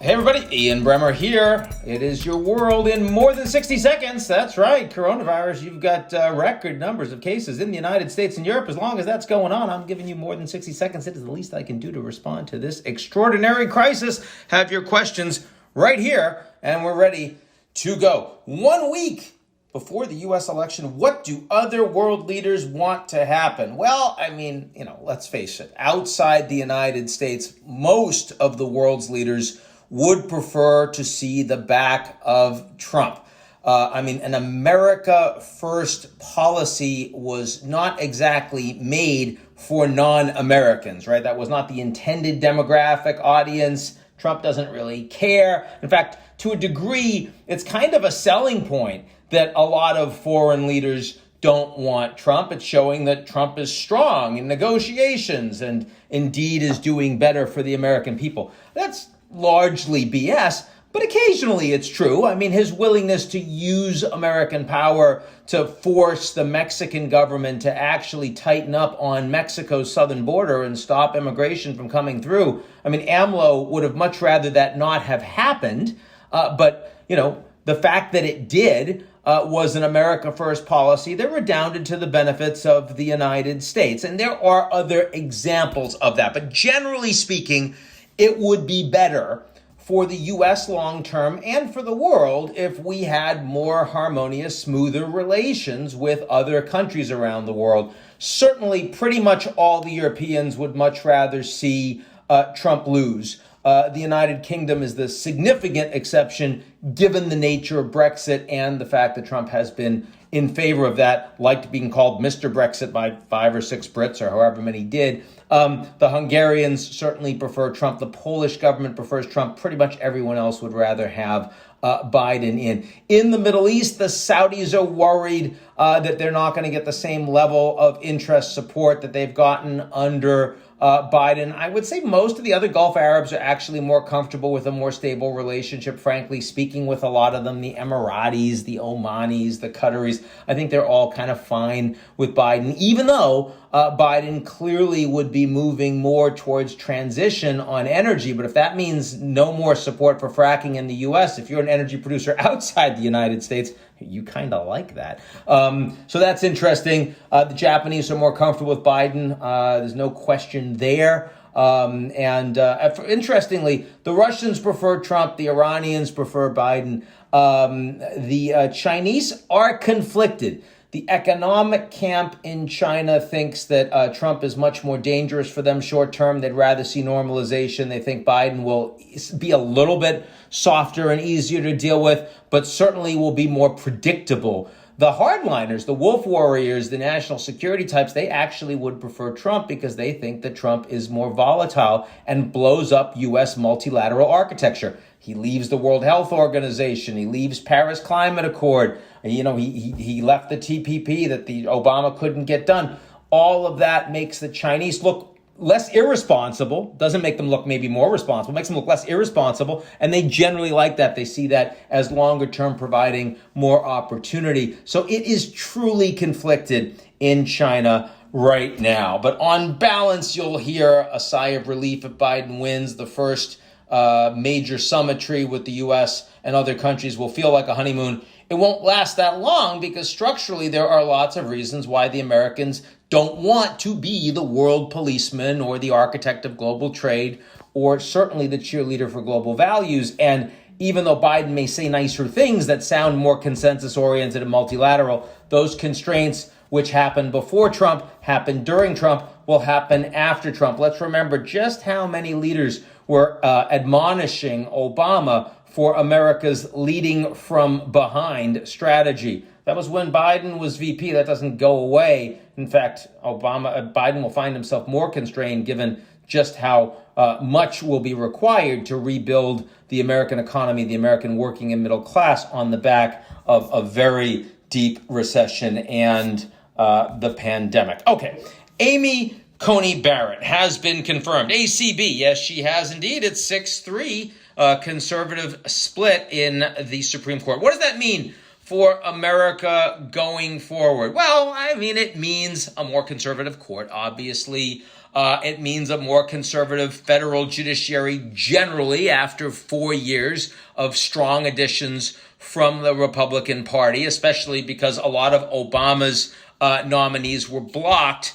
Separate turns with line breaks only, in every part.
Hey everybody, Ian Bremmer here. It is your world in more than 60 seconds. That's right, coronavirus. You've got record numbers of cases in the United States and Europe. As long as that's going on, I'm giving you more than 60 seconds. It is the least I can do to respond to this extraordinary crisis. Have your questions right here, and we're ready to go. 1 week before the U.S. election, what do other world leaders want to happen? Well, let's face it. Outside the United States, most of the world's leaders would prefer to see the back of Trump. An America First policy was not exactly made for non-Americans, right? That was not the intended demographic audience. Trump doesn't really care. In fact, to a degree, it's kind of a selling point that a lot of foreign leaders don't want Trump. It's showing that Trump is strong in negotiations and indeed is doing better for the American people. That's largely BS, but occasionally it's true. His willingness to use American power to force the Mexican government to actually tighten up on Mexico's southern border and stop immigration from coming through. AMLO would have much rather that not have happened, but the fact that it did was an America First policy that redounded to the benefits of the United States. And there are other examples of that. But generally speaking, it would be better for the U.S. long-term and for the world if we had more harmonious, smoother relations with other countries around the world. Certainly, pretty much all the Europeans would much rather see Trump lose. The United Kingdom is the significant exception, given the nature of Brexit and the fact that Trump has been in favor of that, liked being called Mr. Brexit by 5 or 6 Brits or however many did. The Hungarians certainly prefer Trump. The Polish government prefers Trump. Pretty much everyone else would rather have Biden in. In the Middle East, the Saudis are worried that they're not going to get the same level of interest support that they've gotten under Biden. I would say most of the other Gulf Arabs are actually more comfortable with a more stable relationship, frankly speaking, with a lot of them, the Emiratis, the Omanis, the Qataris. I think they're all kind of fine with Biden, even though Biden clearly would be moving more towards transition on energy. But if that means no more support for fracking in the U.S., if you're an energy producer outside the United States, you kind of like that. So that's interesting. The Japanese are more comfortable with Biden. There's no question there. Interestingly, the Russians prefer Trump. The Iranians prefer Biden. The Chinese are conflicted. The economic camp in China thinks that Trump is much more dangerous for them short term. They'd rather see normalization. They think Biden will be a little bit softer and easier to deal with, but certainly will be more predictable. The hardliners, the wolf warriors, the national security types, they actually would prefer Trump because they think that Trump is more volatile and blows up U.S. multilateral architecture. He leaves the World Health Organization. He leaves Paris Climate Accord. He left the TPP that the Obama couldn't get done. All of that makes the Chinese look less irresponsible, doesn't make them look maybe more responsible, makes them look less irresponsible, and they generally like that. They see that as longer term providing more opportunity. So it is truly conflicted in China right now. But on balance, you'll hear a sigh of relief if Biden wins. The first major summitry with the U.S. and other countries will feel like a honeymoon. It won't last that long because structurally there are lots of reasons why the Americans don't want to be the world policeman or the architect of global trade or certainly the cheerleader for global values. And even though Biden may say nicer things that sound more consensus-oriented and multilateral, those constraints which happened before Trump, happened during Trump, will happen after Trump. Let's remember just how many leaders were admonishing Obama for America's leading from behind strategy. That was when Biden was VP. That doesn't go away. In fact, Biden will find himself more constrained given just how much will be required to rebuild the American economy, the American working and middle class on the back of a very deep recession and the pandemic. Okay, Amy Coney Barrett has been confirmed. ACB, yes, she has indeed. It's 6-3 conservative split in the Supreme Court. What does that mean for America going forward? Well, it means a more conservative court, obviously. It means a more conservative federal judiciary generally after 4 years of strong additions from the Republican Party, especially because a lot of Obama's nominees were blocked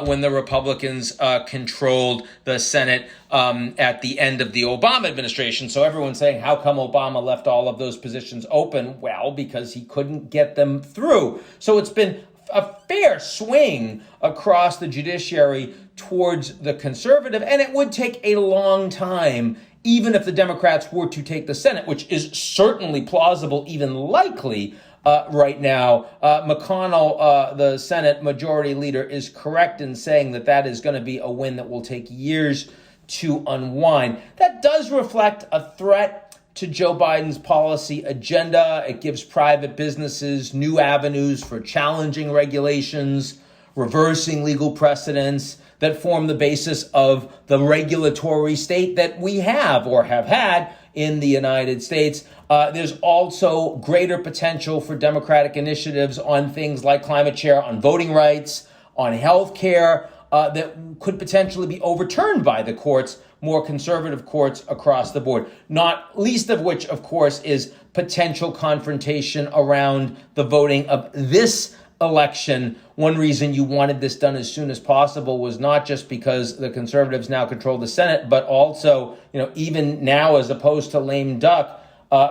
when the Republicans controlled the Senate at the end of the Obama administration. So everyone's saying, how come Obama left all of those positions open? Well, because he couldn't get them through. So it's been a fair swing across the judiciary towards the conservative, and it would take a long time, even if the Democrats were to take the Senate, which is certainly plausible, even likely right now. McConnell, the Senate Majority Leader, is correct in saying that that is going to be a win that will take years to unwind. That does reflect a threat to Joe Biden's policy agenda. It gives private businesses new avenues for challenging regulations, reversing legal precedents that form the basis of the regulatory state that we have or have had in the United States. There's also greater potential for Democratic initiatives on things like climate change, on voting rights, on health care, that could potentially be overturned by the courts, more conservative courts across the board, not least of which, of course, is potential confrontation around the voting of this election. One reason you wanted this done as soon as possible was not just because the conservatives now control the Senate, but also, even now as opposed to lame duck,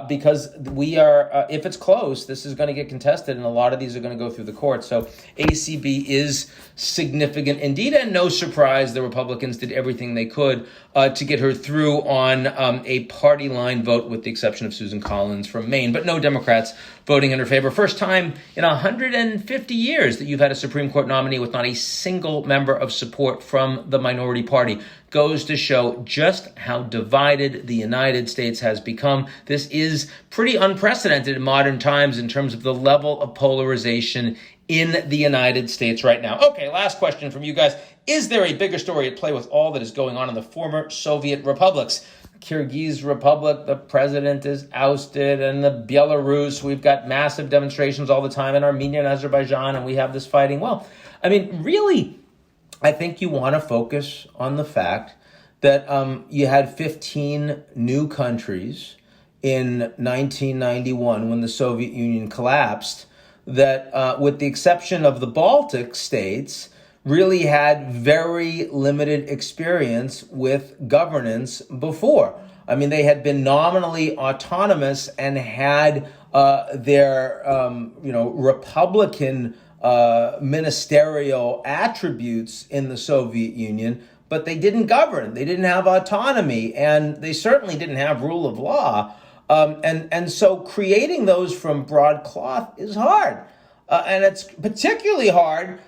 because we are, if it's close, this is going to get contested, and a lot of these are going to go through the courts. So ACB is significant indeed, and no surprise, the Republicans did everything they could to get her through on a party line vote, with the exception of Susan Collins from Maine, but no Democrats voting in her favor. First time in 150 years that you've had a Supreme Court nominee with not a single member of support from the minority party. Goes to show just how divided the United States has become. This is pretty unprecedented in modern times in terms of the level of polarization in the United States right now. Okay, last question from you guys. Is there a bigger story at play with all that is going on in the former Soviet republics? Kyrgyz Republic, the president is ousted, and the Belarus, we've got massive demonstrations all the time in Armenia and Azerbaijan, and we have this fighting. Well, I mean, really, I think you want to focus on the fact that you had 15 new countries in 1991 when the Soviet Union collapsed that, with the exception of the Baltic states, really had very limited experience with governance before. I mean, they had been nominally autonomous and had their, Republican ministerial attributes in the Soviet Union, but they didn't govern. They didn't have autonomy, and they certainly didn't have rule of law. And so creating those from broadcloth is hard. And it's particularly hard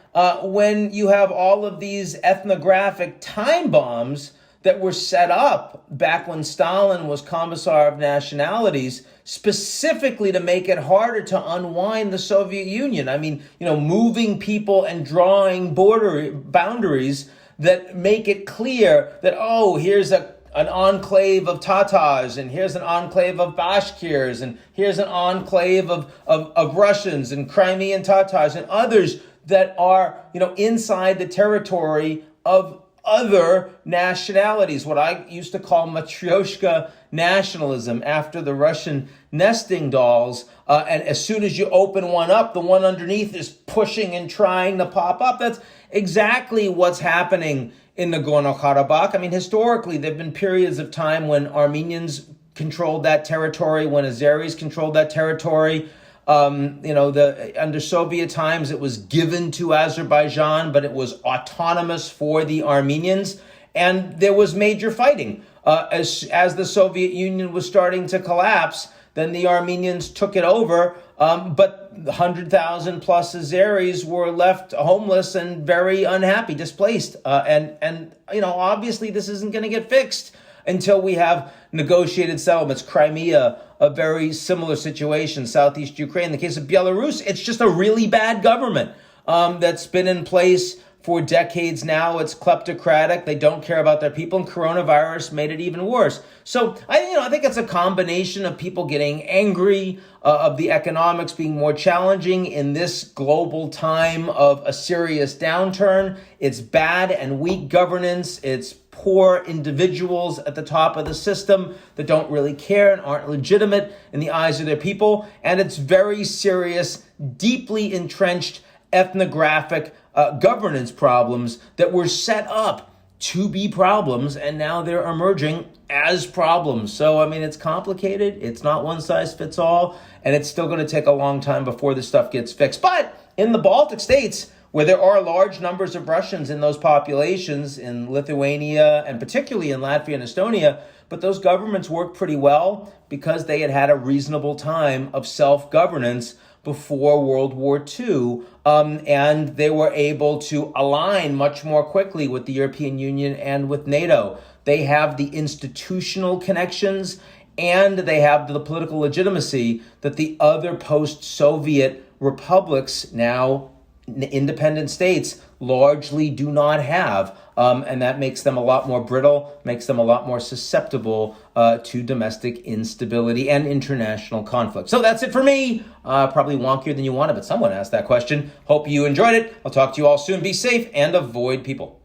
when you have all of these ethnographic time bombs that were set up back when Stalin was Commissar of Nationalities, specifically to make it harder to unwind the Soviet Union. I mean, moving people and drawing boundaries that make it clear that, here's an enclave of Tatars, and here's an enclave of Bashkirs, and here's an enclave of Russians and Crimean Tatars and others that are, inside the territory of other nationalities, what I used to call matryoshka nationalism, after the Russian nesting dolls. And as soon as you open one up, the one underneath is pushing and trying to pop up. That's exactly what's happening in Nagorno-Karabakh. I mean, historically, there have been periods of time when Armenians controlled that territory, when Azeris controlled that territory. Under Soviet times, it was given to Azerbaijan, but it was autonomous for the Armenians. And there was major fighting. As the Soviet Union was starting to collapse, then the Armenians took it over. But 100,000 plus Azeris were left homeless and very unhappy, displaced. And obviously this isn't going to get fixed until we have negotiated settlements. Crimea, a very similar situation. Southeast Ukraine. In the case of Belarus, it's just a really bad government that's been in place For decades now, it's kleptocratic. They don't care about their people, and coronavirus made it even worse. So I think it's a combination of people getting angry, of the economics being more challenging in this global time of a serious downturn. It's bad and weak governance. It's poor individuals at the top of the system that don't really care and aren't legitimate in the eyes of their people. And it's very serious, deeply entrenched ethnographic governance problems that were set up to be problems, and now they're emerging as problems. So, it's complicated. It's not one size fits all, and it's still going to take a long time before this stuff gets fixed. But in the Baltic states, where there are large numbers of Russians in those populations, in Lithuania and particularly in Latvia and Estonia, but those governments worked pretty well because they had had a reasonable time of self-governance before World War II, and they were able to align much more quickly with the European Union and with NATO. They have the institutional connections and they have the political legitimacy that the other post-Soviet republics, now independent states, largely do not have. And that makes them a lot more brittle, makes them a lot more susceptible to domestic instability and international conflict. So that's it for me. Probably wonkier than you wanted, but someone asked that question. Hope you enjoyed it. I'll talk to you all soon. Be safe and avoid people.